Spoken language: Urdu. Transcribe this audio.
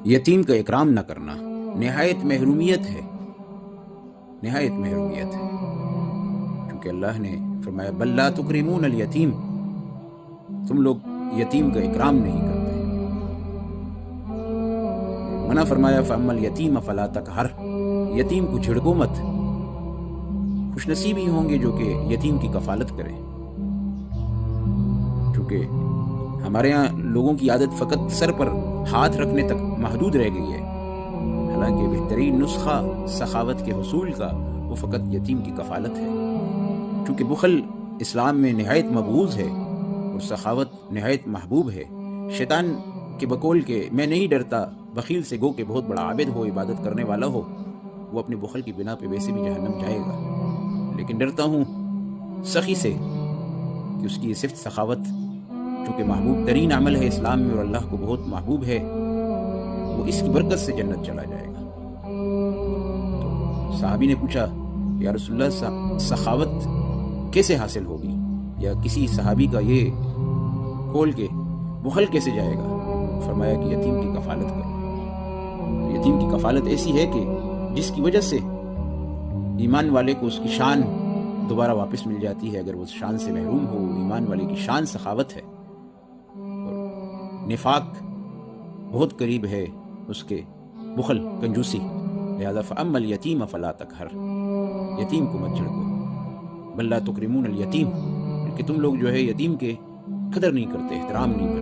یتیم کا اکرام نہ کرنا نہایت محرومیت ہے، نہایت محرومیت ہے، کیونکہ اللہ نے فرمایا بل لا تکرمون الیتیم، تم لوگ یتیم کا اکرام نہیں کرتے۔ منع فرمایا فاما الیتیم فلا تقہر، یتیم کو جھڑکو مت۔ خوش نصیب ہی ہوں گے جو کہ یتیم کی کفالت کریں، چونکہ ہمارے ہاں لوگوں کی عادت فقط سر پر ہاتھ رکھنے تک محدود رہ گئی ہے، حالانکہ بہترین نسخہ سخاوت کے حصول کا وہ فقط یتیم کی کفالت ہے۔ چونکہ بخل اسلام میں نہایت مبغوض ہے اور سخاوت نہایت محبوب ہے۔ شیطان کے بقول کے میں نہیں ڈرتا بخیل سے، گو کہ بہت بڑا عابد ہو، عبادت کرنے والا ہو، وہ اپنے بخل کی بنا پہ ویسے بھی جہنم جائے گا، لیکن ڈرتا ہوں سخی سے کہ اس کی یہ صفت سخاوت چونکہ محبوب ترین عمل ہے اسلام میں اور اللہ کو بہت محبوب ہے، وہ اس کی برکت سے جنت چلا جائے گا۔ تو صحابی نے پوچھا یا رسول اللہ سخاوت کیسے حاصل ہوگی، یا کسی صحابی کا یہ قول کہ بخل کیسے جائے گا؟ فرمایا کہ یتیم کی کفالت کرو۔ یتیم کی کفالت ایسی ہے کہ جس کی وجہ سے ایمان والے کو اس کی شان دوبارہ واپس مل جاتی ہے۔ اگر وہ اس شان سے محروم ہو، ایمان والے کی شان سخاوت ہے، اور نفاق بہت قریب ہے اس کے بخل، کنجوسی۔ لہذا فاما الیتیم فلا تقہر، یتیم کو مت جھڑکو، بل لا تکرمون الیتیم، بلکہ تم لوگ جو ہے یتیم کے قدر نہیں کرتے، احترام نہیں کرتے۔